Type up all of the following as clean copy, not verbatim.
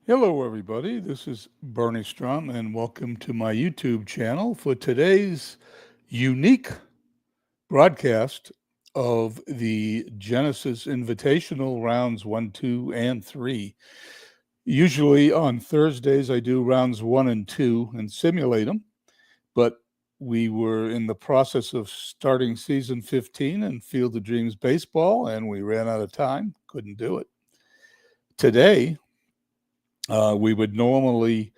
Hello, everybody. This is Bernie Strum, and welcome to my YouTube channel for today's unique broadcast of the Genesis Invitational rounds 1, 2, and 3. Usually on Thursdays, I do rounds 1 and 2 and simulate them, but we were in the process of starting season 15 in Field of Dreams baseball, and we ran out of time, couldn't do it. Today, we would normally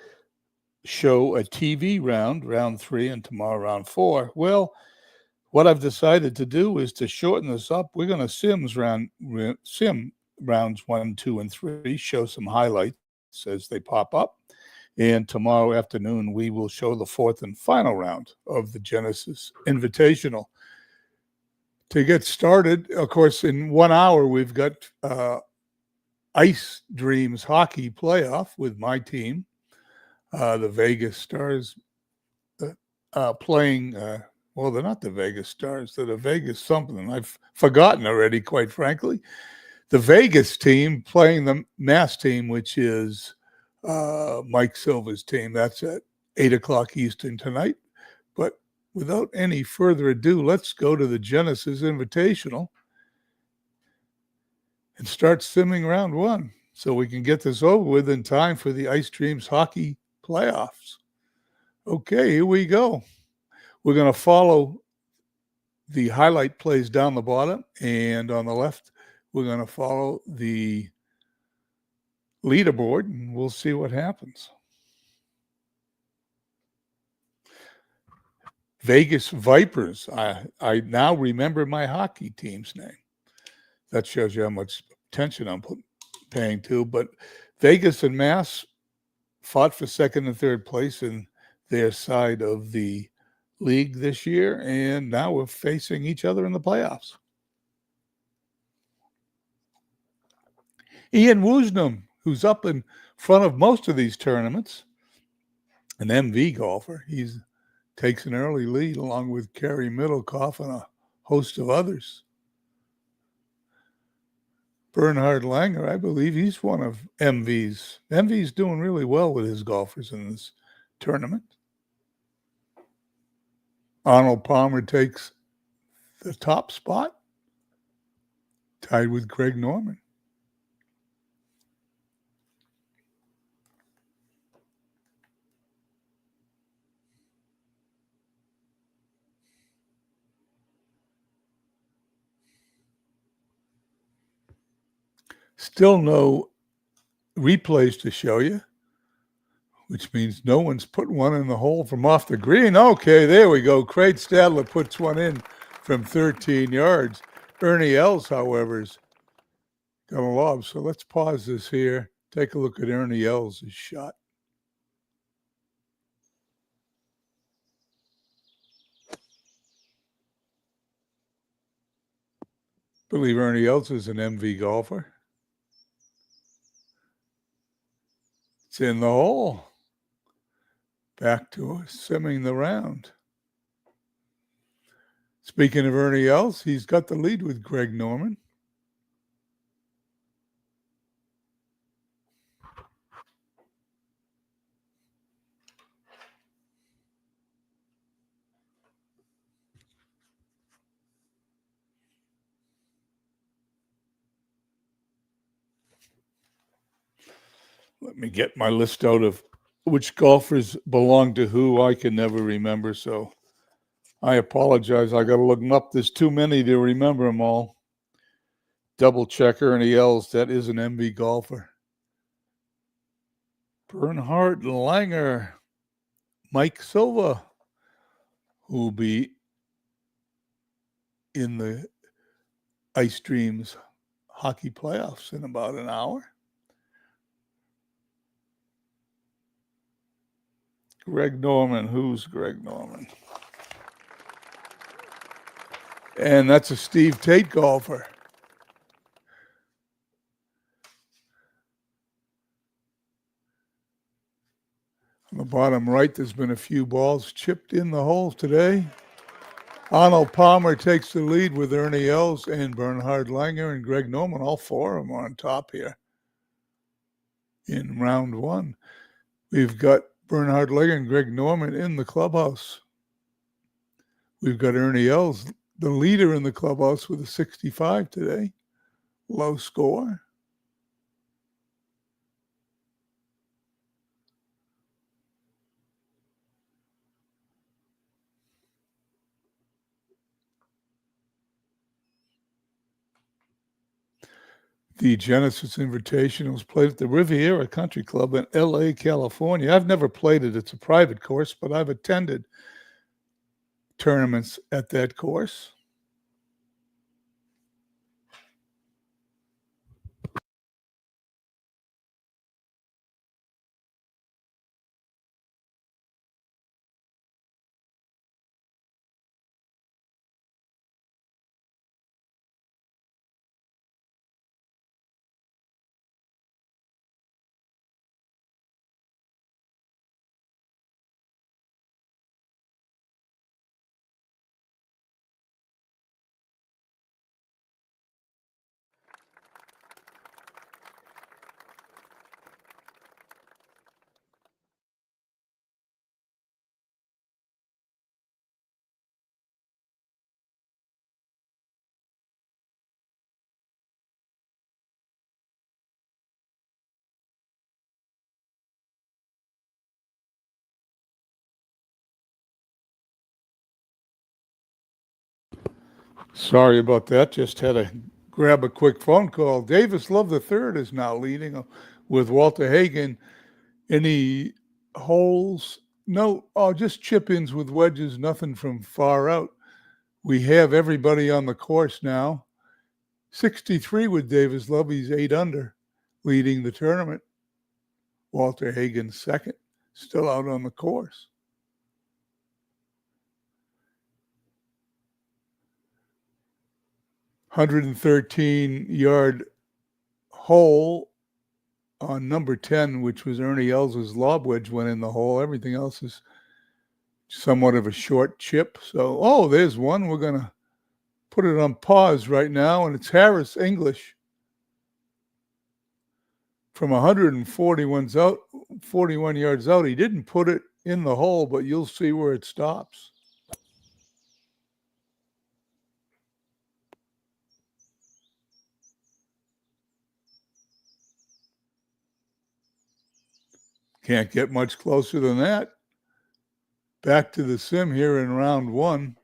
show a TV round 3, and tomorrow round 4. Well, what I've decided to do is to shorten this up. We're going to sim rounds 1, 2, and 3, show some highlights as they pop up. And tomorrow afternoon, we will show the fourth and final round of the Genesis Invitational. To get started, of course, in 1 hour, we've got Ice Dreams hockey playoff with my team. The Vegas Stars playing, well, they're not the Vegas Stars. They're the Vegas something. I've forgotten already, quite frankly. The Vegas team playing the Mass team, which is Mike Silva's team. That's at 8 o'clock Eastern tonight. But without any further ado, let's go to the Genesis Invitational and start simming round 1 so we can get this over with in time for the Ice Dreams hockey playoffs. Okay, here we go. We're going to follow the highlight plays down the bottom, and on the left, we're going to follow the leaderboard, and we'll see what happens. Vegas Vipers. I now remember my hockey team's name. That shows you how much attention I'm paying to. But Vegas and Mass fought for second and third place in their side of the league this year, and now we're facing each other in the playoffs. Ian Woosnam, who's up in front of most of these tournaments, an MV golfer. He takes an early lead along with Kerry Middlecoff and a host of others. Bernhard Langer, I believe he's one of MV's. MV's doing really well with his golfers in this tournament. Arnold Palmer takes the top spot, tied with Greg Norman. Still no replays to show you, which means no one's put one in the hole from off the green. Okay, there we go. Craig Stadler puts one in from 13 yards. Ernie Els, however, is got a lob. So let's pause this here. Take a look at Ernie Els' shot. I believe Ernie Els is an MV golfer. It's in the hole. Back to simming the round. Speaking of Ernie Els, he's got the lead with Greg Norman. Let me get my list out of which golfers belong to who. I can never remember, so I apologize. I got to look them up. There's too many to remember them all. Double check Ernie Els. That is an MV golfer. Bernhard Langer. Mike Silva, who will be in the Ice Dreams hockey playoffs in about an hour. Greg Norman. Who's Greg Norman? And that's a Steve Tate golfer. On the bottom right, there's been a few balls chipped in the hole today. Arnold Palmer takes the lead with Ernie Els and Bernhard Langer and Greg Norman. All four of them are on top here. in round one. We've got Bernhard Legger and Greg Norman in the clubhouse. We've got Ernie Els, the leader in the clubhouse, with a 65 today. Low score. The Genesis Invitational was played at the Riviera Country Club in LA, California. I've never played it. It's a private course, but I've attended tournaments at that course. Sorry about that. Just had to grab a quick phone call. Davis Love III is now leading with Walter Hagen. Any holes? No, just chip-ins with wedges, nothing from far out. We have everybody on the course now. 63 with Davis Love. He's 8 under, leading the tournament. Walter Hagen second, still out on the course. 113-yard hole on number 10, which was Ernie Els' lob wedge, went in the hole. Everything else is somewhat of a short chip. So, there's one. We're going to put it on pause right now, and it's Harris English from 41 yards out. He didn't put it in the hole, but you'll see where it stops. Can't get much closer than that. Back to the sim here in round one.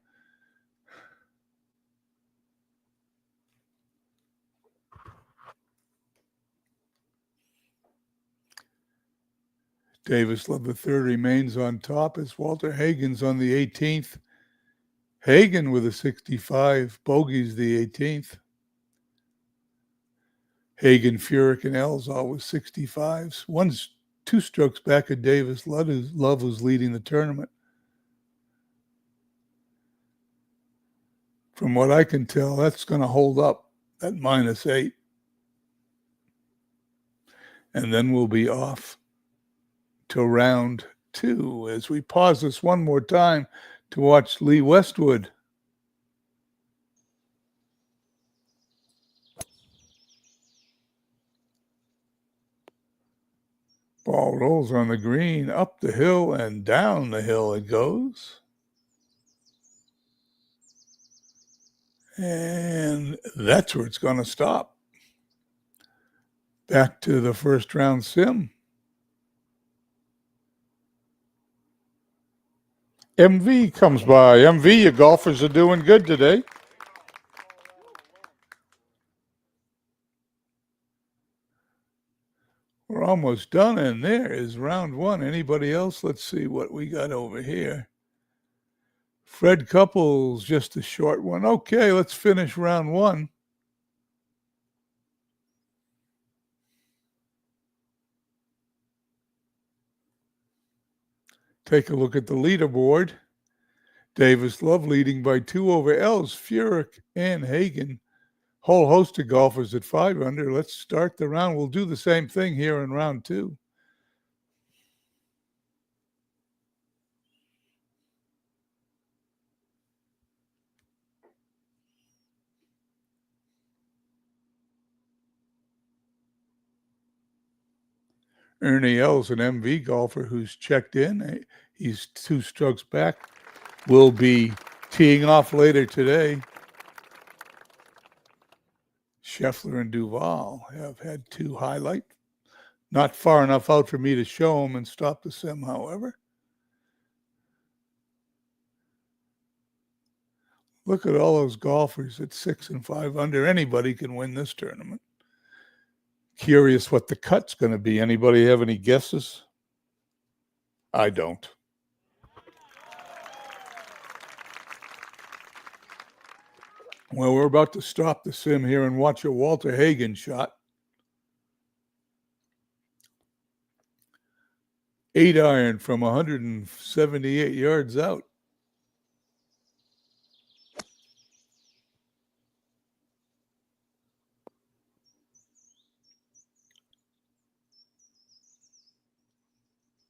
Davis Love III remains on top as Walter Hagen's on the 18th. Hagen with a 65, Bogey's the 18th. Hagen, Furyk, and Els all with 65s. One's 2 strokes back of Davis Love, who's leading the tournament. From what I can tell, that's going to hold up at -8. And then we'll be off to round 2 as we pause this one more time to watch Lee Westwood. Ball rolls on the green, up the hill and down the hill it goes. And that's where it's going to stop. Back to the first round sim. MV comes by. MV, your golfers are doing good today. We're almost done, and there is round 1. Anybody else? Let's see what we got over here. Fred Couples, just a short one. Okay, let's finish round 1. Take a look at the leaderboard. Davis Love leading by 2 over Els, Furyk, and Hagen. Whole host of golfers at 5 under. Let's start the round. We'll do the same thing here in round 2. Ernie Els, an MV golfer who's checked in. He's 2 strokes back. Will be teeing off later today. Scheffler and Duval have had 2 highlights. Not far enough out for me to show them and stop the sim, however. Look at all those golfers at 6 and 5 under. Anybody can win this tournament. Curious what the cut's going to be. Anybody have any guesses? I don't. Well, we're about to stop the sim here and watch a Walter Hagen shot. 8-iron from 178 yards out.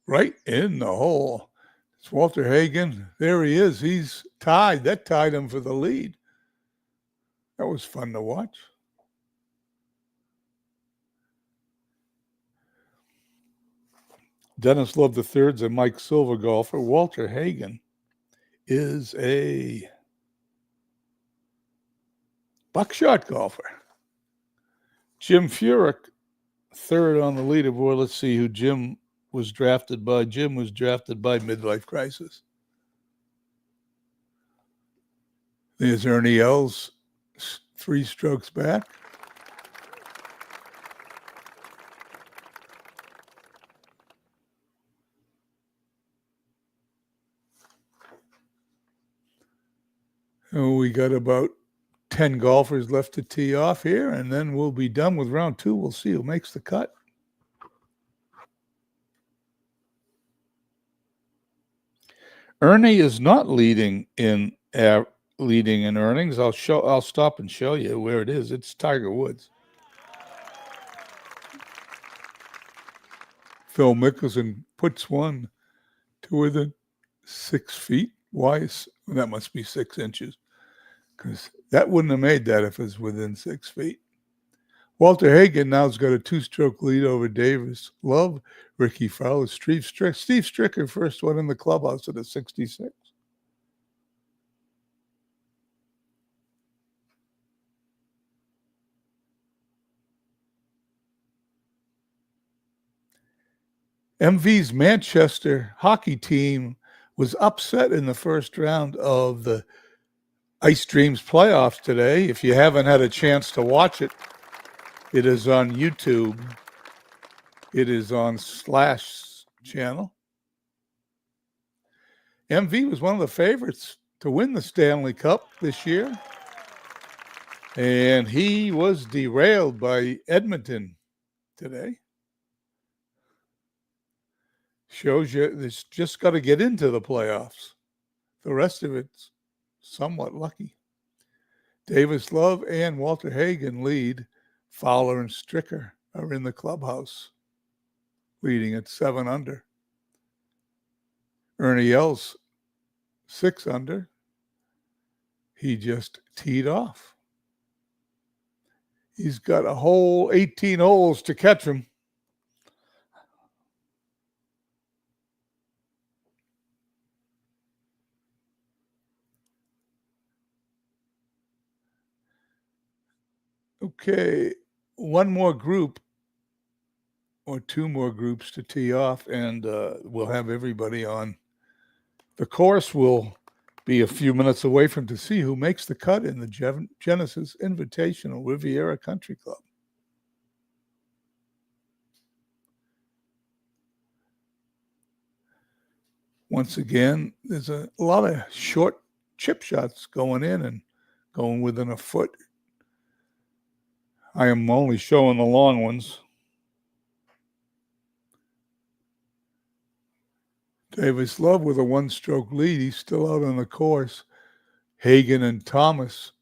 Right in the hole. It's Walter Hagen. There he is. He's tied. That tied him for the lead. That was fun to watch. Dennis Love III's a Mike Silver golfer. Walter Hagen is a buckshot golfer. Jim Furyk, 3rd on the leaderboard. Let's see who Jim was drafted by. Jim was drafted by Midlife Crisis. There's Ernie Els, 3 strokes back. Oh, we got about 10 golfers left to tee off here, and then we'll be done with round 2. We'll see who makes the cut. Ernie is not leading in earnings. I'll stop and show you where it is. It's Tiger Woods. Phil Mickelson puts one to within 6 feet. Why? That must be 6 inches, because that wouldn't have made that if it was within 6 feet. Walter Hagen now's got a 2-stroke lead over Davis Love, Ricky Fowler, Steve Stricker, first one in the clubhouse at a 66. MV's Manchester hockey team was upset in the first round of the Ice Dreams playoffs today. If you haven't had a chance to watch it, it is on YouTube. It is on Slash channel. MV was one of the favorites to win the Stanley Cup this year, and he was derailed by Edmonton today. Shows you it's just got to get into the playoffs. The rest of it's somewhat lucky. Davis Love and Walter Hagen lead. Fowler and Stricker are in the clubhouse, leading at 7 under. Ernie Els, 6 under. He just teed off. He's got a whole 18 holes to catch him. Okay, one more group or 2 more groups to tee off, and we'll have everybody on. The course will be a few minutes away from to see who makes the cut in the Genesis Invitational Riviera Country Club. Once again, there's a lot of short chip shots going in and going within a foot. I am only showing the long ones. Davis Love with a 1-stroke lead. He's still out on the course. Hagen and Thomas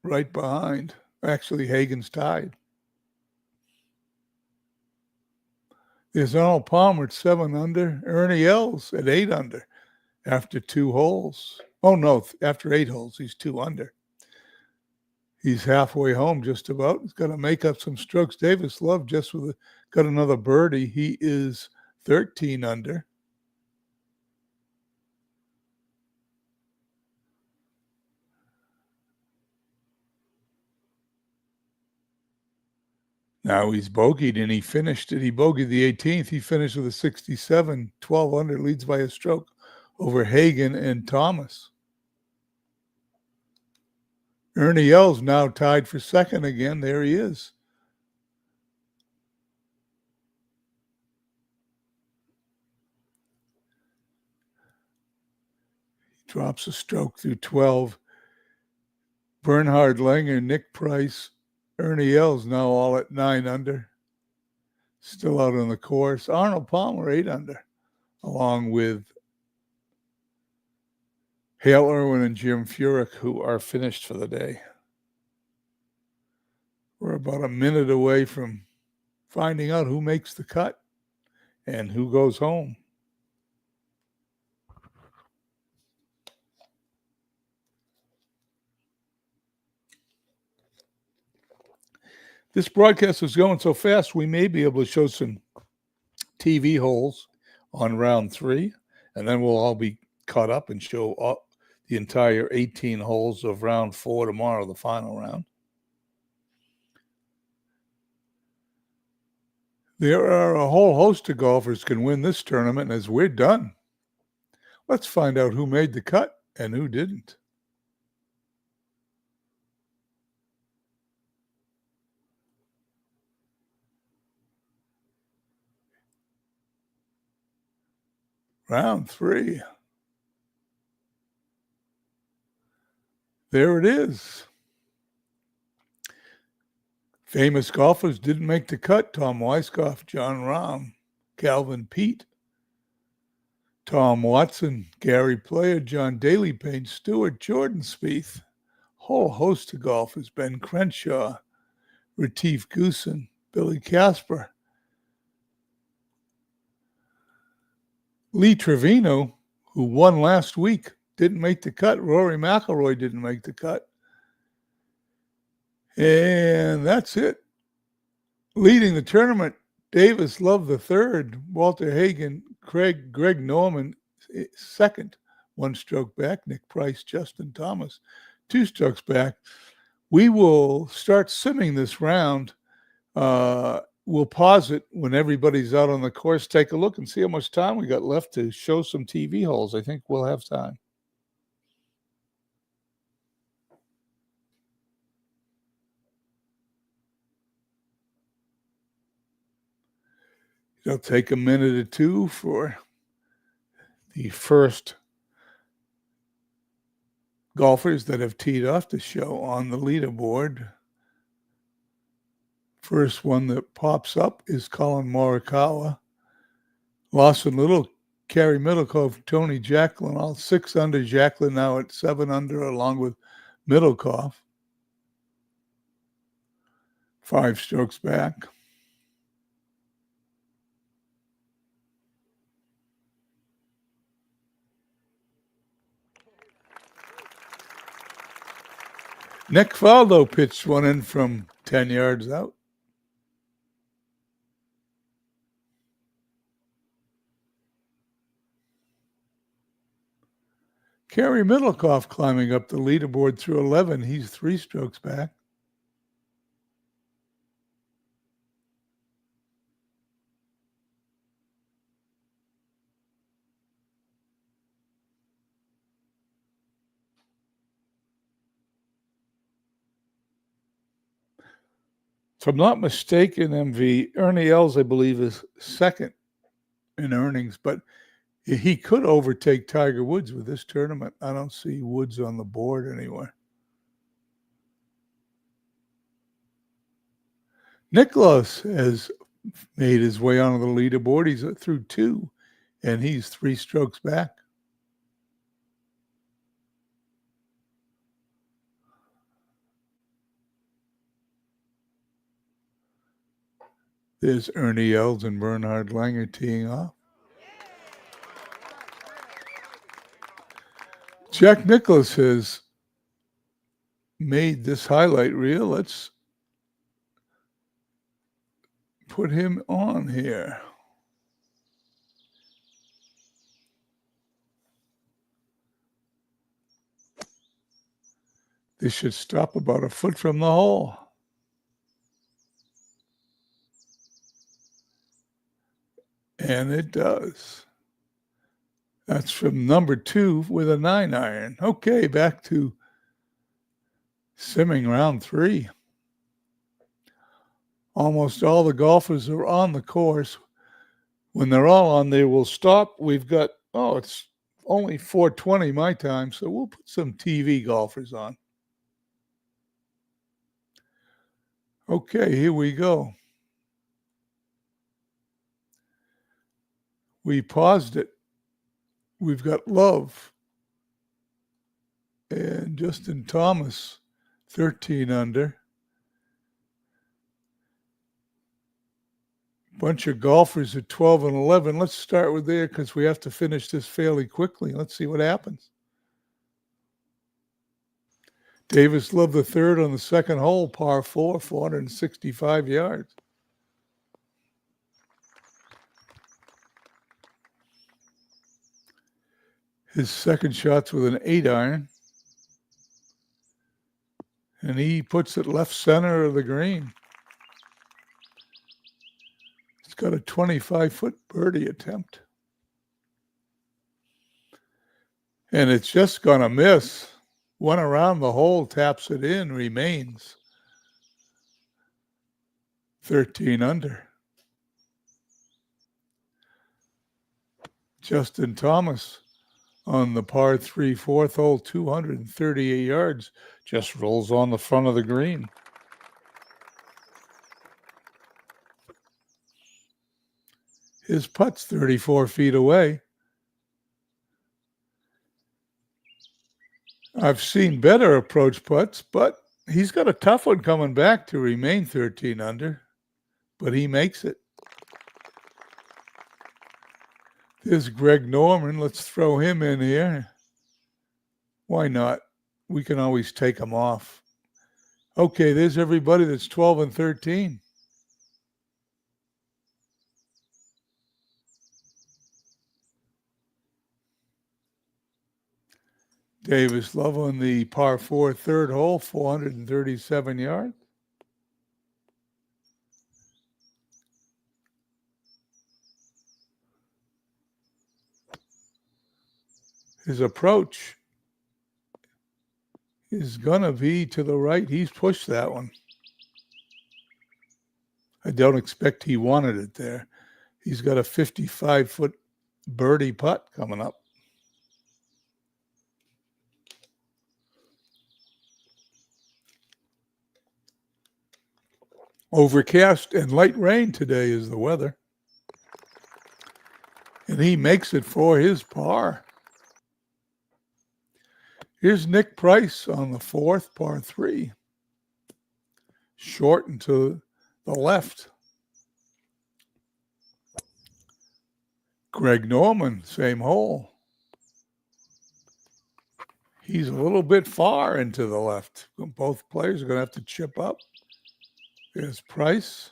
right behind. Actually, Hagen's tied. There's Arnold Palmer at 7 under. Ernie Els at 8 under after 2 holes. Oh, no, after 8 holes, he's 2 under. He's halfway home just about. He's got to make up some strokes. Davis Love got another birdie. He is 13 under. Now he's bogeyed, and he finished it. He bogeyed the 18th. He finished with a 67, 12 under, leads by a stroke over Hagen and Thomas. Ernie Els now tied for second again. There he is. He drops a stroke through 12. Bernhard Langer, Nick Price, Ernie Els now all at 9 under. Still out on the course. Arnold Palmer, 8 under, along with Hale Irwin and Jim Furyk, who are finished for the day. We're about a minute away from finding out who makes the cut and who goes home. This broadcast is going so fast, we may be able to show some TV holes on round 3, and then we'll all be caught up and show the entire 18 holes of round 4 tomorrow, the final round. There are a whole host of golfers can win this tournament, and as we're done, let's find out who made the cut and who didn't. Round 3. There it is. Famous golfers didn't make the cut. Tom Weiskopf, John Rahm, Calvin Peete, Tom Watson, Gary Player, John Daly, Payne Stewart, Jordan Spieth, whole host of golfers, Ben Crenshaw, Retief Goosen, Billy Casper, Lee Trevino, who won last week, didn't make the cut. Rory McIlroy didn't make the cut. And that's it. Leading the tournament, Davis Love III, Walter Hagen, Greg Norman second, 1 stroke back. Nick Price, Justin Thomas, 2 strokes back. We will start simming this round. We'll pause it when everybody's out on the course. Take a look and see how much time we got left to show some TV holes. I think we'll have time. It'll take a minute or two for the first golfers that have teed off to show on the leaderboard. First one that pops up is Colin Morikawa. Lawson Little, Kerry Middlecoff, Tony Jacklin, all 6 under. Jacklin now at 7 under, along with Middlecoff. 5 strokes back. Nick Faldo pitched one in from 10 yards out. Kerry Middlecoff climbing up the leaderboard through 11. He's 3 strokes back. If I'm not mistaken, MV, Ernie Els, I believe, is second in earnings, but he could overtake Tiger Woods with this tournament. I don't see Woods on the board anywhere. Nicklaus has made his way onto the leaderboard. He's through 2, and he's 3 strokes back. There's Ernie Els and Bernhard Langer teeing off. Jack Nicklaus has made this highlight reel. Let's put him on here. This should stop about a foot from the hole. And it does. That's from number 2 with a 9-iron. Okay, back to simming round 3. Almost all the golfers are on the course. When they're all on there, we'll stop. We've got, it's only 4:20 my time, so we'll put some TV golfers on. Okay, here we go. We paused it. We've got Love and Justin Thomas, 13 under. Bunch of golfers at 12 and 11. Let's start with there because we have to finish this fairly quickly. Let's see what happens. Davis Love the third on the second hole, par 4, 465 yards. His second shot's with an 8-iron. And he puts it left center of the green. He's got a 25-foot birdie attempt. And it's just going to miss. One around the hole, taps it in, remains 13 under. Justin Thomas on the par 3 fourth hole, 238 yards, just rolls on the front of the green. His putt's 34 feet away. I've seen better approach putts, but he's got a tough one coming back to remain 13 under, but he makes it. There's Greg Norman. Let's throw him in here. Why not? We can always take him off. Okay, there's everybody that's 12 and 13. Davis Love on the par 4 third hole, 437 yards. His approach is going to be to the right. He's pushed that one. I don't expect he wanted it there. He's got a 55-foot birdie putt coming up. Overcast and light rain today is the weather. And he makes it for his par. Here's Nick Price on the fourth, par 3. Short and to the left. Greg Norman, same hole. He's a little bit far into the left. Both players are going to have to chip up. There's Price.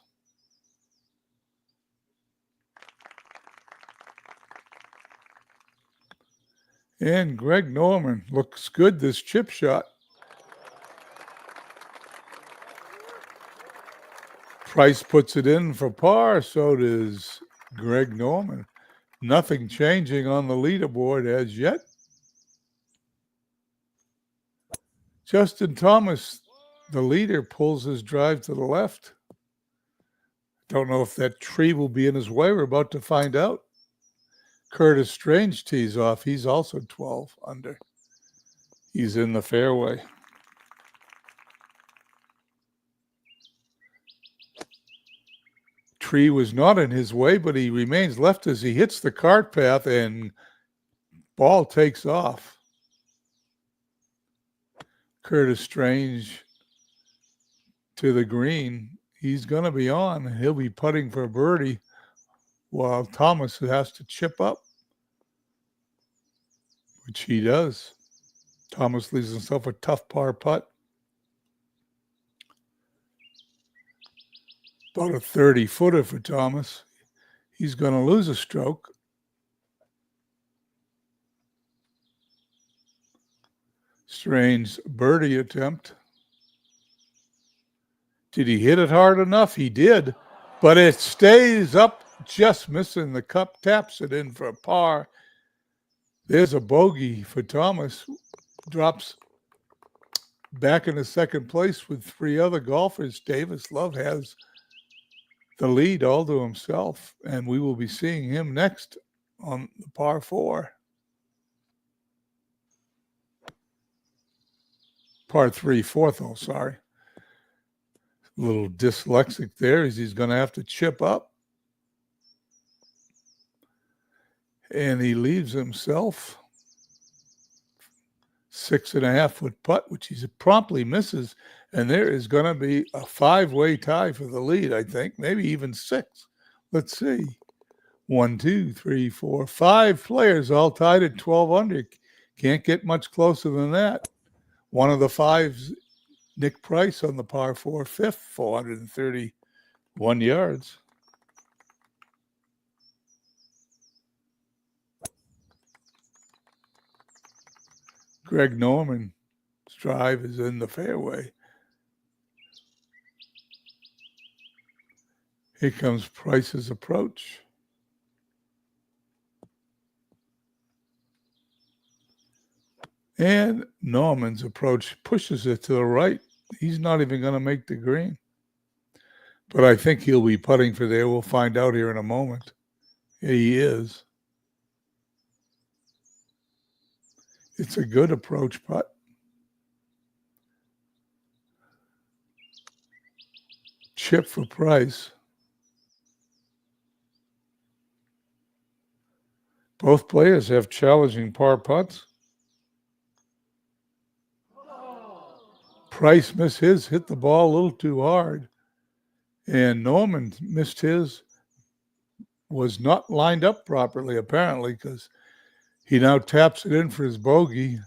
And Greg Norman looks good, this chip shot. Price puts it in for par, so does Greg Norman. Nothing changing on the leaderboard as yet. Justin Thomas, the leader, pulls his drive to the left. Don't know if that tree will be in his way. We're about to find out. Curtis Strange tees off. He's also 12 under. He's in the fairway. Tree was not in his way, but he remains left as he hits the cart path and ball takes off. Curtis Strange to the green. He's going to be on. He'll be putting for a birdie while Thomas has to chip up, which he does. Thomas leaves himself a tough par putt. About a 30-footer for Thomas. He's going to lose a stroke. Strange birdie attempt. Did he hit it hard enough? He did, but it stays up, just missing the cup, taps it in for a par. There's a bogey for Thomas. Drops back into second place with three other golfers. Davis Love has the lead all to himself, and we will be seeing him next on the par 4. Par 3, fourth hole, sorry. A little dyslexic there as he's going to have to chip up. And he leaves himself 6.5-foot putt, which he promptly misses. And there is going to be a 5-way tie for the lead, I think, maybe even 6. Let's see. 1, 2, 3, 4, 5 players all tied at 12 under. Can't get much closer than that. One of the 5's Nick Price on the par 4, fifth, 431 yards. Greg Norman's drive is in the fairway. Here comes Price's approach. And Norman's approach pushes it to the right. He's not even going to make the green. But I think he'll be putting for there. We'll find out here in a moment. He is. It's a good approach putt. Chip for Price. Both players have challenging par putts. Price missed his, hit the ball a little too hard. And Norman missed his, was not lined up properly, apparently, because he now taps it in for his bogey.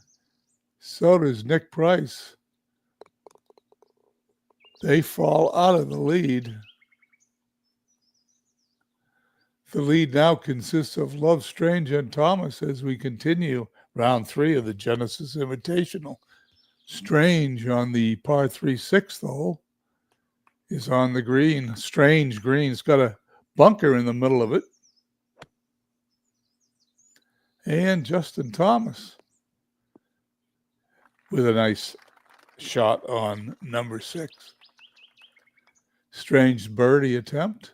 So does Nick Price. They fall out of the lead. The lead now consists of Love, Strange, and Thomas as we continue round 3 of the Genesis Invitational. Strange on the par 3 sixth hole is on the green. Strange green. It's got a bunker in the middle of it. And Justin Thomas with a nice shot on number 6. Strange birdie attempt.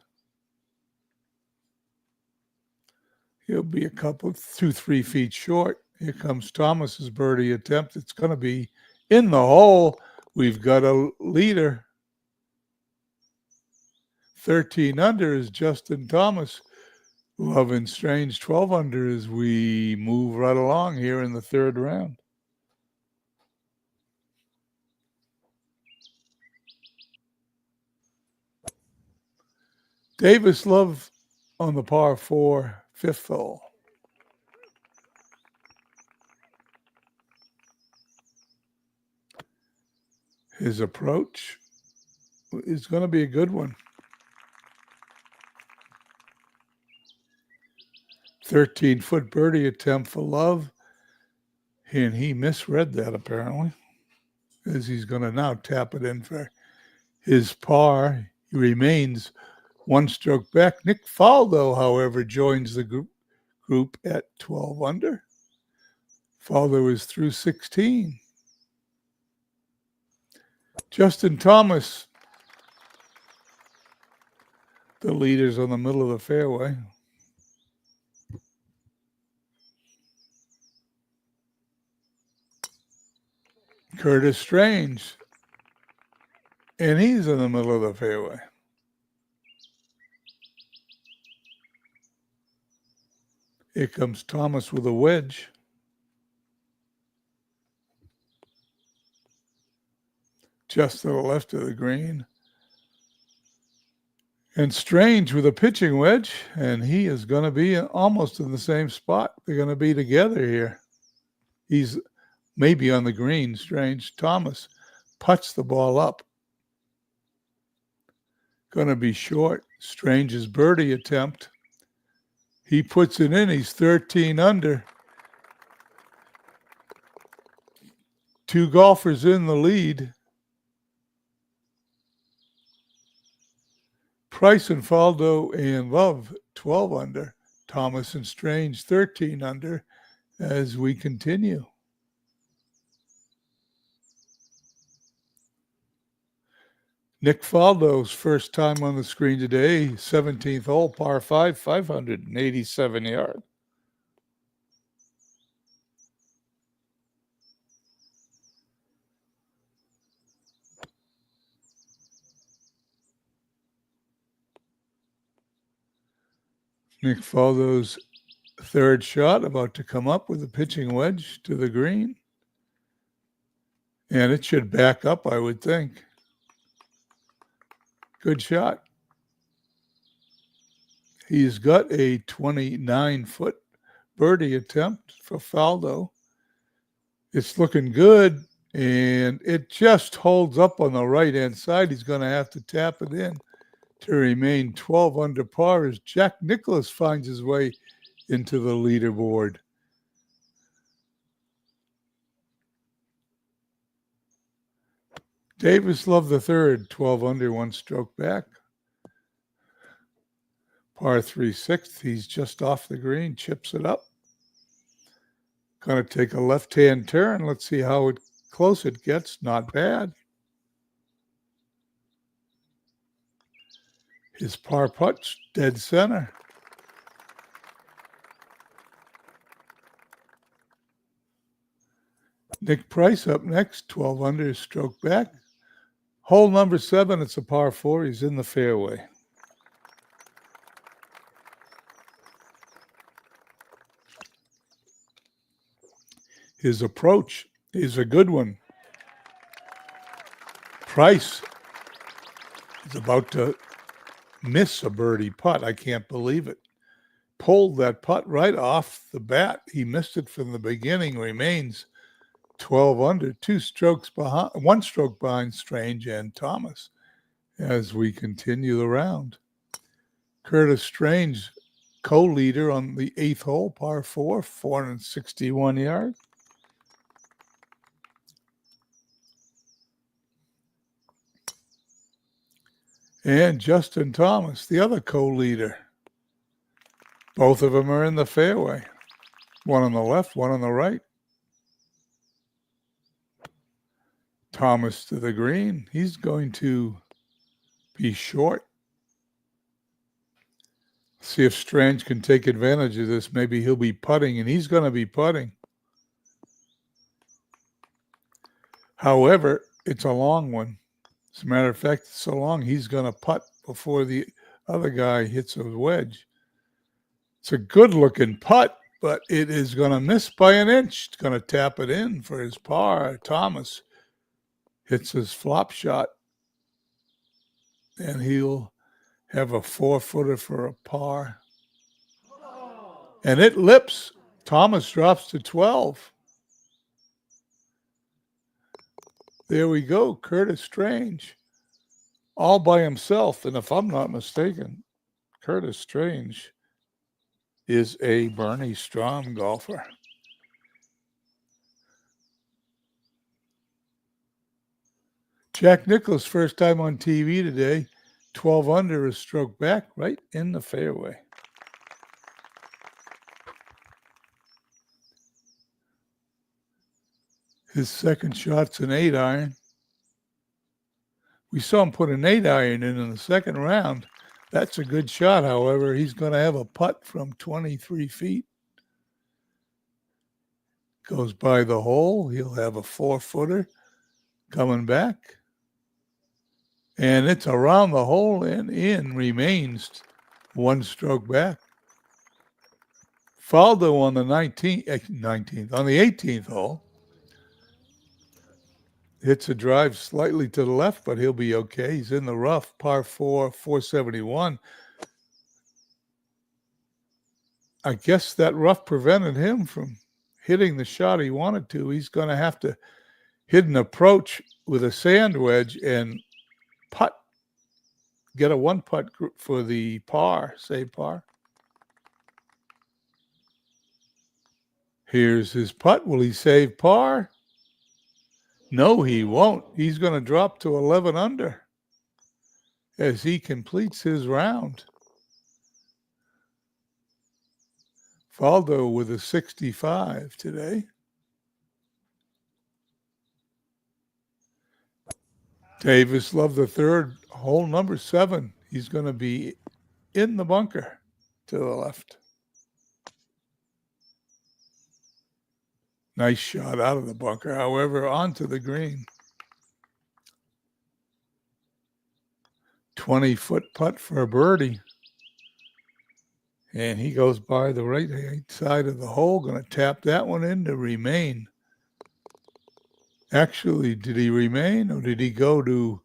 He'll be a couple, 2-3 feet short. Here comes Thomas's birdie attempt. It's going to be in the hole. We've got a leader. 13 under is Justin Thomas. Love and Strange 12 under as we move right along here in the 3rd round. Davis Love on the par 4 fifth hole. His approach is going to be a good one. 13-foot birdie attempt for Love. And he misread that apparently, as he's going to now tap it in for his par. He remains 1 stroke back. Nick Faldo, however, joins the group at 12 under. Faldo is through 16. Justin Thomas, the leaders on the middle of the fairway. Curtis Strange, and he's in the middle of the fairway. Here comes Thomas with a wedge. Just to the left of the green. And Strange with a pitching wedge, and he is going to be almost in the same spot. They're going to be together here. He's maybe on the green, Strange. Thomas puts the ball up. Going to be short. Strange's birdie attempt. He puts it in. He's 13 under. 2 golfers in the lead. Price and Faldo and Love 12 under. Thomas and Strange 13 under as we continue. Nick Faldo's first time on the screen today, 17th hole, par 5, 587 yards. Nick Faldo's third shot about to come up with a pitching wedge to the green. And it should back up, I would think. Good shot. He's got a 29-foot birdie attempt for Faldo. It's looking good, and it just holds up on the right-hand side. He's going to have to tap it in to remain 12 under par as Jack Nicklaus finds his way into the leaderboard. Davis Love III, 12 under, 1 stroke back. Par 3 6th, he's just off the green, chips it up. Going to take a left-hand turn. Let's see how close it gets. Not bad. His par putt, dead center. Nick Price up next, 12 under, stroke back. Hole number 7, it's a par 4. He's in the fairway. His approach is a good one. Price is about to miss a birdie putt. I can't believe it. Pulled that putt right off the bat. He missed it from the beginning. Remains 12 under, 2 strokes behind, 1 stroke behind Strange and Thomas as we continue the round. Curtis Strange, co-leader on the 8th hole, par 4, 461 yards. And Justin Thomas, the other co-leader. Both of them are in the fairway. One on the left, one on the right. Thomas to the green. He's going to be short. See if Strange can take advantage of this. Maybe he'll be putting, and he's going to be putting. However, it's a long one. As a matter of fact, it's so long, he's going to putt before the other guy hits a wedge. It's a good-looking putt, but it is going to miss by an inch. It's going to tap it in for his par. Thomas hits his flop shot, and he'll have a 4-footer for a par. And it lips. Thomas drops to 12. There we go, Curtis Strange, all by himself. And if I'm not mistaken, Curtis Strange is a Bernie Strom golfer. Jack Nicklaus, first time on TV today, 12 under, a stroke back, right in the fairway. His second shot's an 8-iron. We saw him put an 8-iron in the second round. That's a good shot, however. He's going to have a putt from 23 feet. Goes by the hole. He'll have a 4-footer coming back. And it's around the hole and in, remains 1 stroke back. Faldo on the 19th, on the 18th hole. Hits a drive slightly to the left, but he'll be okay. He's in the rough, par 4, 471. I guess that rough prevented him from hitting the shot he wanted to. He's going to have to hit an approach with a sand wedge and putt get a one putt for the par, save par. Here's his putt. Will he save par? No, he won't. He's going to drop to 11 under as he completes his round. Faldo with a 65 today. Davis Love the third, hole number 7. He's going to be in the bunker to the left. Nice shot out of the bunker, however, onto the green. 20-foot putt for a birdie. And he goes by the right side of the hole, going to tap that one in to remain. Actually, did he remain or did he go to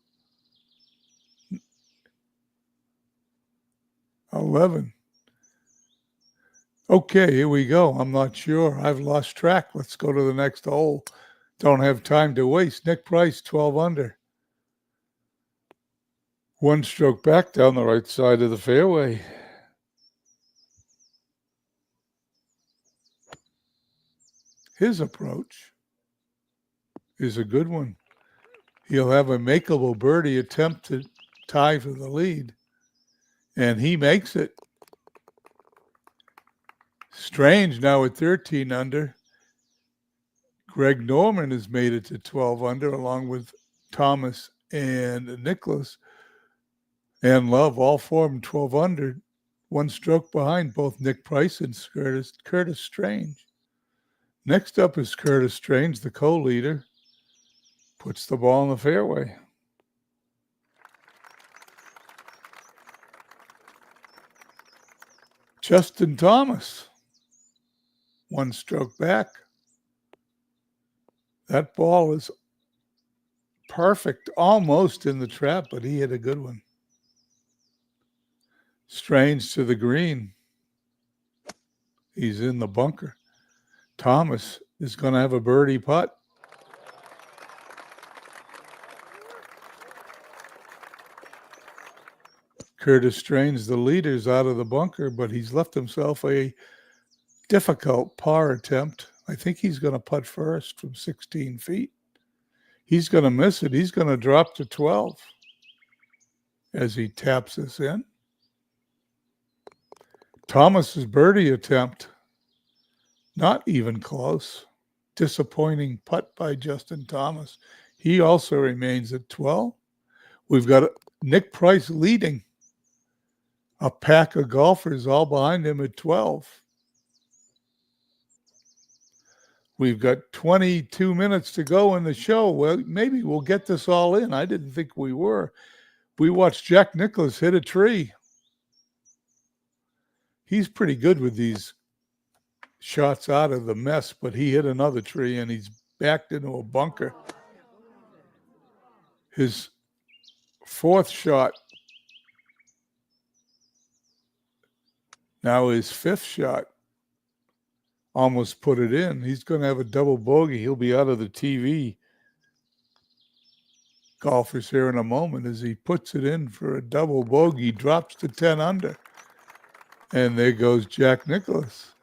11? Okay, here we go. I'm not sure. I've lost track. Let's go to the next hole. Don't have time to waste. Nick Price, 12 under. One stroke back down the right side of the fairway. His approach is a good one. He'll have a makeable birdie attempt to tie for the lead. And he makes it. Strange now at 13 under. Greg Norman has made it to 12 under along with Thomas and Nicholas and Love, all four of them 12 under. One stroke behind both Nick Price and Curtis Strange. Next up is Curtis Strange, the co-leader. Puts the ball in the fairway. Justin Thomas, one stroke back. That ball is perfect, almost in the trap, but he hit a good one. Strange to the green. He's in the bunker. Thomas is going to have a birdie putt. Curtis Strange, the leader's out of the bunker, but he's left himself a difficult par attempt. I think he's going to putt first from 16 feet. He's going to miss it. He's going to drop to 12 as he taps this in. Thomas's birdie attempt, not even close. Disappointing putt by Justin Thomas. He also remains at 12. We've got Nick Price leading. A pack of golfers all behind him at 12. We've got 22 minutes to go in the show. Well, maybe we'll get this all in. I didn't think we were. We watched Jack Nicklaus hit a tree. He's pretty good with these shots out of the mess, but he hit another tree and he's backed into a bunker. His fourth shot, now his fifth shot, almost put it in. He's going to have a double bogey. He'll be out of the TV golfers here in a moment as he puts it in for a double bogey, drops to 10 under. And there goes Jack Nicklaus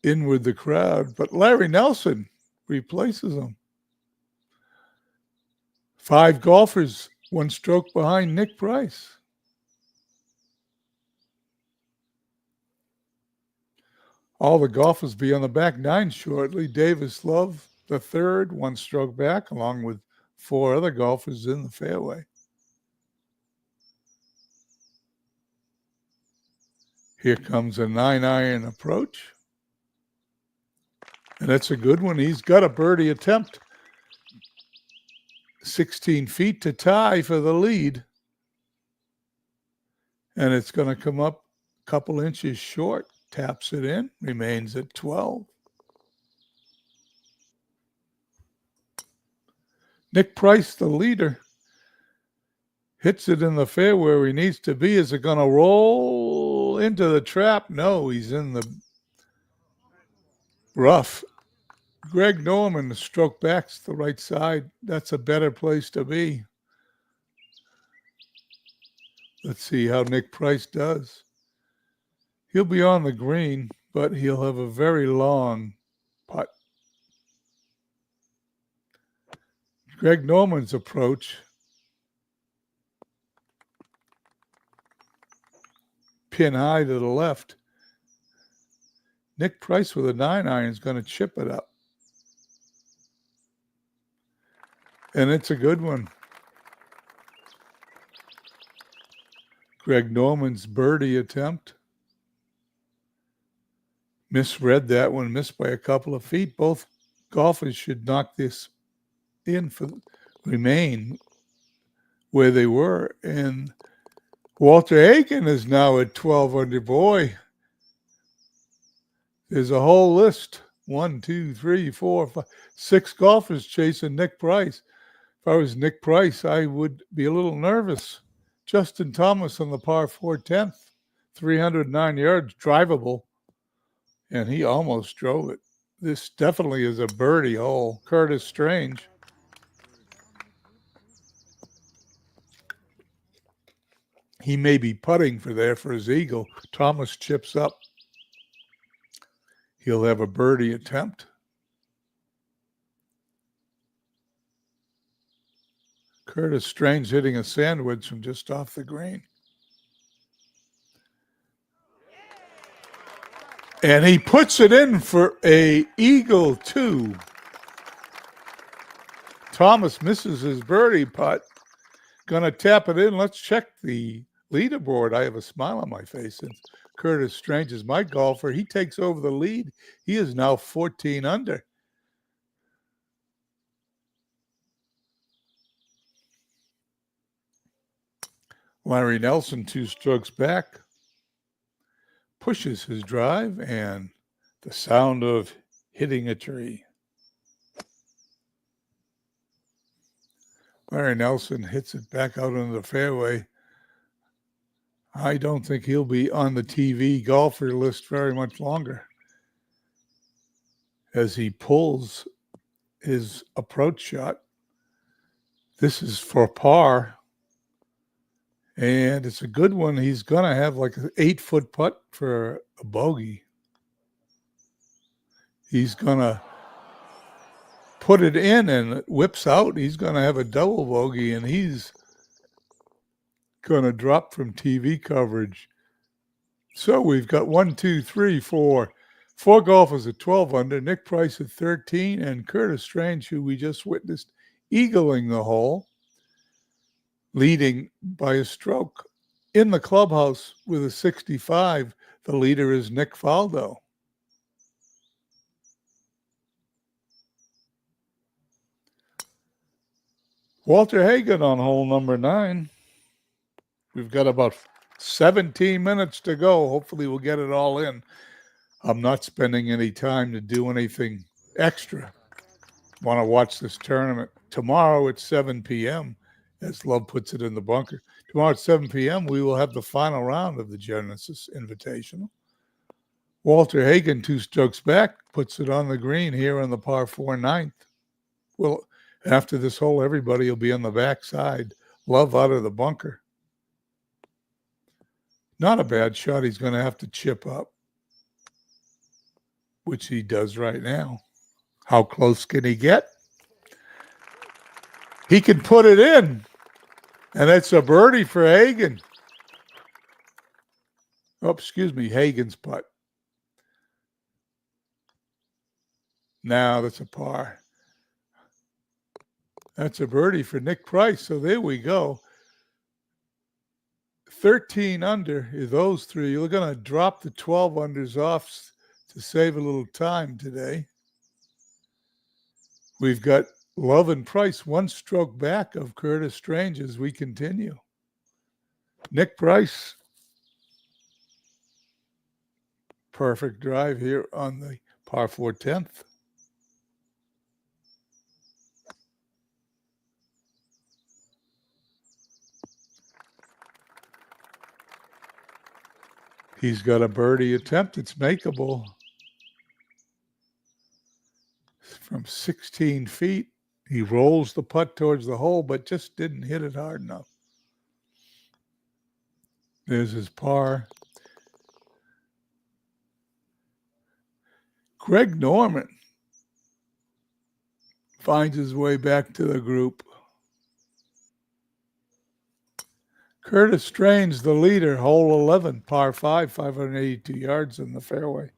in with the crowd. But Larry Nelson replaces him. 5 golfers, one stroke behind Nick Price. All the golfers be on the back 9 shortly. Davis Love, the third, one stroke back, along with 4 other golfers in the fairway. Here comes a 9-iron approach. And that's a good one. He's got a birdie attempt. 16 feet to tie for the lead. And it's going to come up a couple inches short. Taps it in, remains at 12. Nick Price, the leader, hits it in the fairway where he needs to be. Is it going to roll into the trap? No, he's in the rough. Greg Norman, the stroke back's the right side. That's a better place to be. Let's see how Nick Price does. He'll be on the green, but he'll have a very long putt. Greg Norman's approach, pin high to the left. Nick Price with a 9-iron is going to chip it up. And it's a good one. Greg Norman's birdie attempt. Misread that one, missed by a couple of feet. Both golfers should knock this in for remain where they were. And Walter Hagen is now at 12 under. Boy, there's a whole list. 1, 2, 3, 4, 5, 6 golfers chasing Nick Price. If I was Nick Price, I would be a little nervous. Justin Thomas on the par 4 10th, 309 yards, drivable, and he almost drove it. This definitely is a birdie hole. Curtis Strange. He may be putting for his eagle. Thomas chips up. He'll have a birdie attempt. Curtis Strange hitting a sandwich from just off the green. And he puts it in for a eagle too. Thomas misses his birdie putt. Gonna tap it in. Let's check the leaderboard. I have a smile on my face since Curtis Strange is my golfer. He takes over the lead. He is now 14 under. Larry Nelson, 2 strokes back, pushes his drive, and the sound of hitting a tree. Larry Nelson hits it back out into the fairway. I don't think he'll be on the TV golfer list very much longer as he pulls his approach shot. This is for par, and it's a good one. He's going to have like an 8-foot putt for a bogey. He's going to put it in and it whips out. He's going to have a double bogey, and he's going to drop from TV coverage. So we've got 4 golfers at 12 under, Nick Price at 13, and Curtis Strange, who we just witnessed eagling the hole, leading by a stroke. In the clubhouse with a 65, the leader is Nick Faldo. Walter Hagen on hole number 9. We've got about 17 minutes to go. Hopefully we'll get it all in. I'm not spending any time to do anything extra. Want to watch this tournament. Tomorrow at 7 p.m., as Love puts it in the bunker. Tomorrow at 7 p.m., we will have the final round of the Genesis Invitational. Walter Hagen, 2 strokes back, puts it on the green here on the par 4 9th. Well, after this hole, everybody will be on the backside. Love out of the bunker. Not a bad shot. He's going to have to chip up, which he does right now. How close can he get? He can put it in, and it's a birdie for Hagen. Oh, excuse me, Hagen's putt. Now that's a par. That's a birdie for Nick Price. So there we go. 13 under is those 3. You're going to drop the 12 unders off to save a little time today. We've got Love and Price 1 stroke back of Curtis Strange as we continue. Nick Price, perfect drive here on the par 4 10th. He's got a birdie attempt. It's makeable from 16 feet. He rolls the putt towards the hole, but just didn't hit it hard enough. There's his par. Greg Norman finds his way back to the group. Curtis Strange, the leader, hole 11, par 5, 582 yards in the fairway.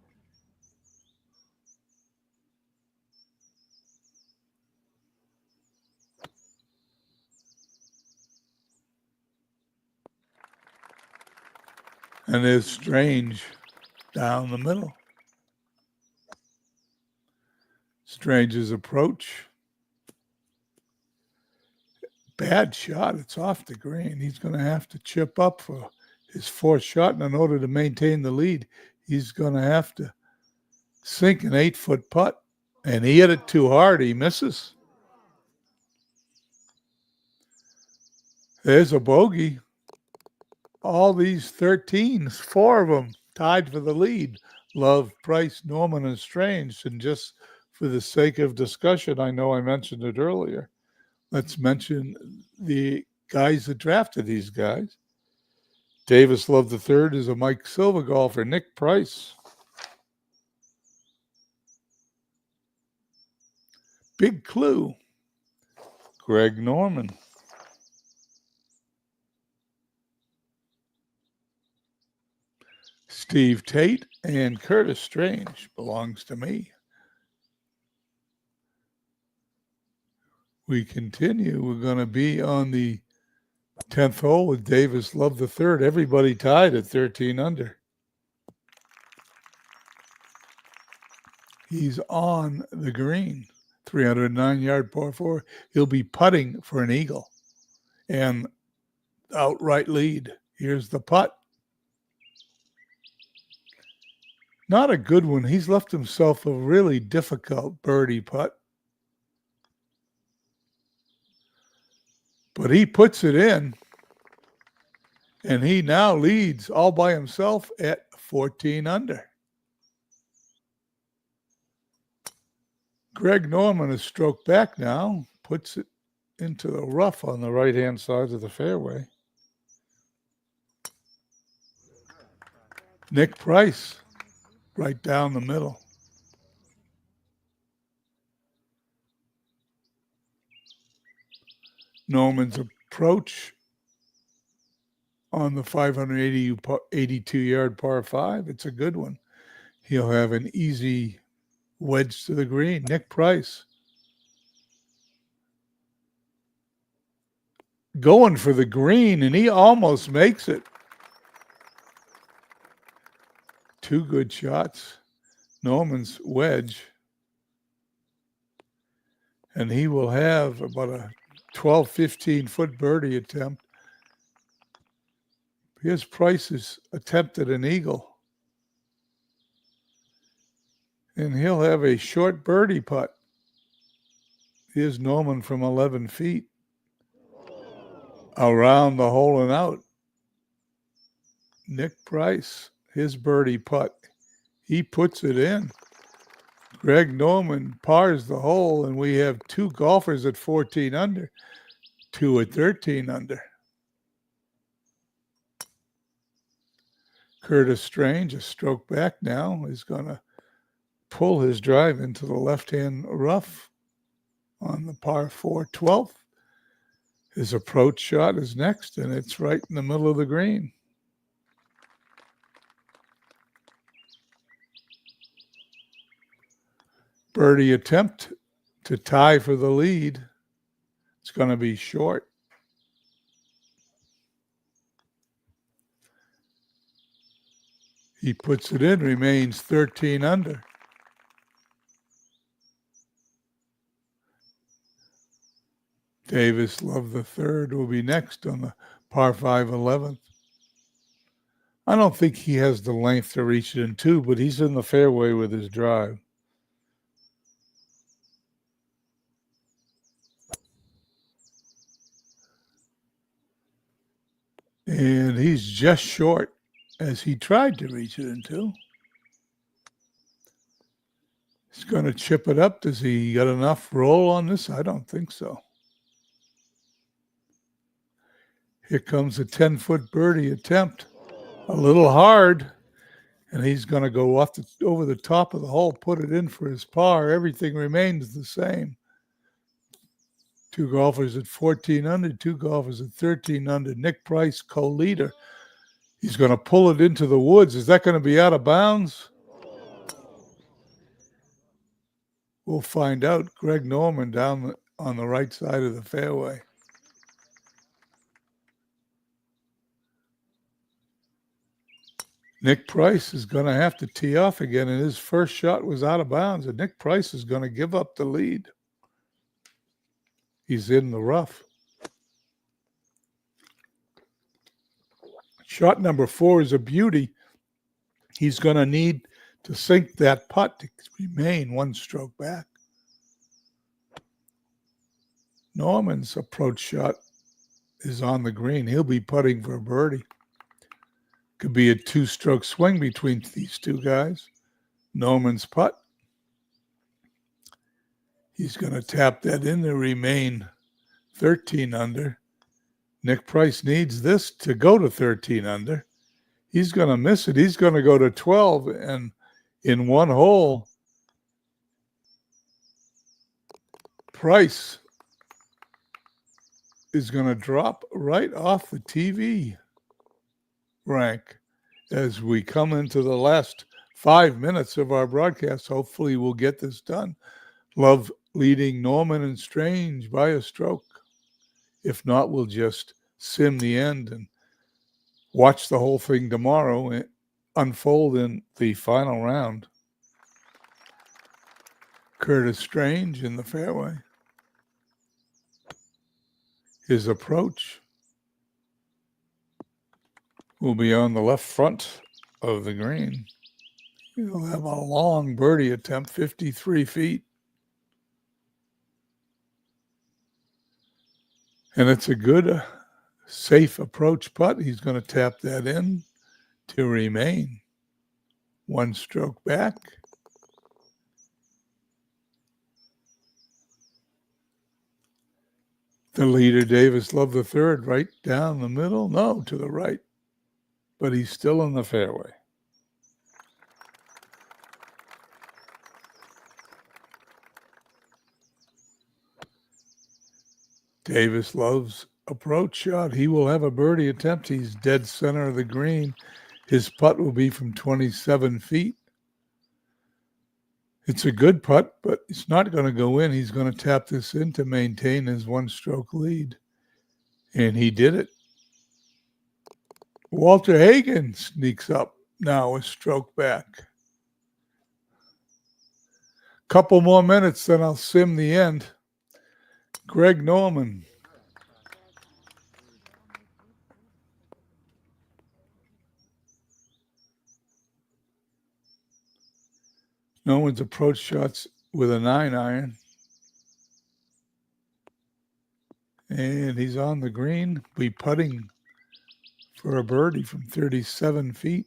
And there's Strange down the middle. Strange's approach. Bad shot. It's off the green. He's going to have to chip up for his fourth shot. And in order to maintain the lead, he's going to have to sink an 8-foot putt. And he hit it too hard. He misses. There's a bogey. All these 13s, 4 of them tied for the lead. Love, Price, Norman, and Strange. And just for the sake of discussion, I know I mentioned it earlier. Let's mention the guys that drafted these guys. Davis Love III is a Mike Silva golfer. Nick Price. Big Clue. Greg Norman. Steve Tate and Curtis Strange belongs to me. We continue. We're going to be on the 10th hole with Davis Love III. Everybody tied at 13 under. He's on the green, 309-yard par 4. He'll be putting for an eagle and outright lead. Here's the putt. Not a good one. He's left himself a really difficult birdie putt. But he puts it in, and he now leads all by himself at 14 under. Greg Norman is stroked back now, puts it into the rough on the right-hand side of the fairway. Nick Price, right down the middle. Norman's approach on the 582-yard par 5. It's a good one. He'll have an easy wedge to the green. Nick Price going for the green, and he almost makes it. 2 good shots. Norman's wedge. And he will have about a 12, 15-foot birdie attempt. Here's Price's attempted an eagle. And he'll have a short birdie putt. Here's Norman from 11 feet. Around the hole and out. Nick Price, his birdie putt. He puts it in. Greg Norman pars the hole, and we have 2 golfers at 14 under, 2 at 13 under. Curtis Strange, a stroke back now, is going to pull his drive into the left-hand rough on the par 4 12th. His approach shot is next, and it's right in the middle of the green. Birdie attempt to tie for the lead. It's going to be short. He puts it in, remains 13 under. Davis Love III will be next on the par 5 11th. I don't think he has the length to reach it in 2, but he's in the fairway with his drive. And he's just short as he tried to reach it in 2. He's going to chip it up. Does he got enough roll on this? I don't think so. Here comes a 10-foot birdie attempt. A little hard, and he's going to go over the top of the hole, put it in for his par. Everything remains the same. Two golfers at 14 under, two golfers at 13 under. Nick Price, co-leader. He's going to pull it into the woods. Is that going to be out of bounds? We'll find out. Greg Norman down on the right side of the fairway. Nick Price is going to have to tee off again, and his first shot was out of bounds, and Nick Price is going to give up the lead. He's in the rough. Shot number 4 is a beauty. He's going to need to sink that putt to remain one stroke back. Norman's approach shot is on the green. He'll be putting for a birdie. Could be a 2-stroke swing between these two guys. Norman's putt. He's going to tap that in to remain 13 under. Nick Price needs this to go to 13 under. He's going to miss it. He's going to go to 12, and in one hole, Price is going to drop right off the TV rank as we come into the last 5 minutes of our broadcast. Hopefully we'll get this done. Love leading Norman and Strange by a stroke. If not, we'll just sim the end and watch the whole thing tomorrow unfold in the final round. Curtis Strange in the fairway. His approach will be on the left front of the green. He'll have a long birdie attempt, 53 feet. And it's a good, safe approach putt. He's going to tap that in to remain one stroke back. The leader, Davis Love III, right down the middle. No, to the right. But he's still in the fairway. Davis Love's approach shot. He will have a birdie attempt. He's dead center of the green. His putt will be from 27 feet. It's a good putt, but it's not going to go in. He's going to tap this in to maintain his one-stroke lead. And he did it. Walter Hagen sneaks up now a stroke back. Couple more minutes, then I'll sim the end. Greg Norman. Norman's approach shots with a 9-iron. And he's on the green. Be putting for a birdie from 37 feet.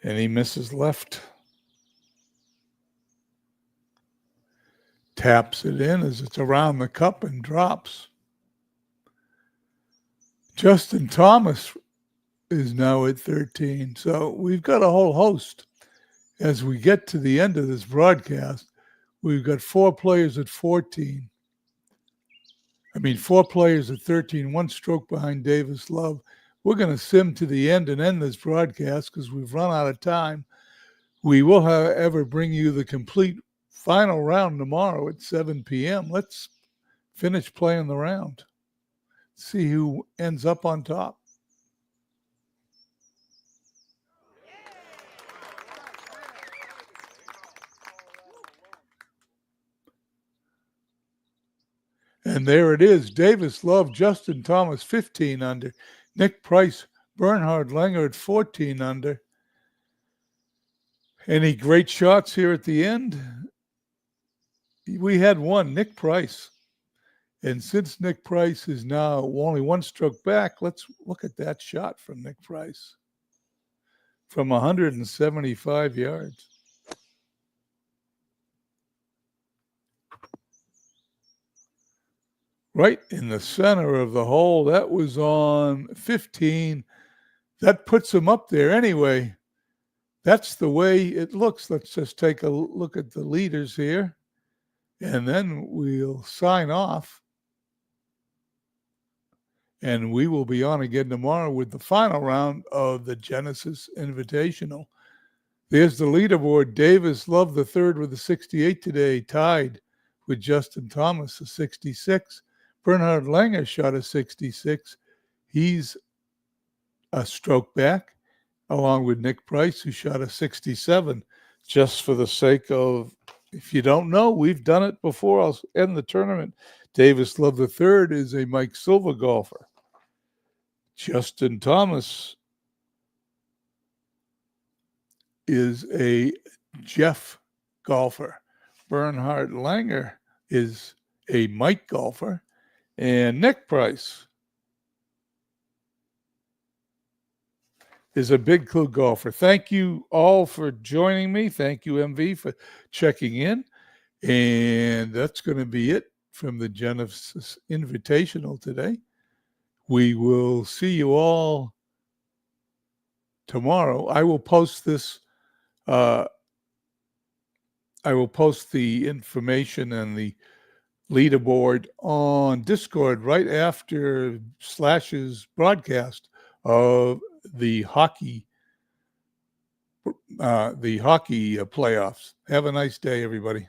And he misses left. Taps it in as it's around the cup and drops. Justin Thomas is now at 13. So we've got a whole host. As we get to the end of this broadcast, we've got 4 players at 14. 4 players at 13, one stroke behind Davis Love. We're going to sim to the end and end this broadcast because we've run out of time. We will, however, bring you the complete final round tomorrow at 7 p.m. Let's finish playing the round. See who ends up on top. And there it is. Davis Love, Justin Thomas, 15 under. Nick Price, Bernhard Langer at 14 under. Any great shots here at the end? We had one, Nick Price. And since Nick Price is now only one stroke back, let's look at that shot from Nick Price from 175 yards. right in the center of the hole. That was on 15. That puts him up there anyway. That's the way it looks. Let's just take a look at the leaders here, and then we'll sign off. And we will be on again tomorrow with the final round of the Genesis Invitational. There's the leaderboard. Davis Love the third with a 68 today, tied with Justin Thomas, a 66. Bernhard Langer shot a 66. He's a stroke back, along with Nick Price, who shot a 67. Just for the sake of, if you don't know, we've done it before. I'll end the tournament. Davis Love the third is a Mike Silva golfer. Justin Thomas is a Jeff golfer. Bernhard Langer is a Mike golfer. And Nick Price is a Big Clue golfer. Thank you all for joining me. Thank you, MV, for checking in. And that's going to be it from the Genesis Invitational today. We will see you all tomorrow. I will post this. I will post the information and the leaderboard on Discord right after Slash's broadcast of the hockey playoffs. Have a nice day, everybody.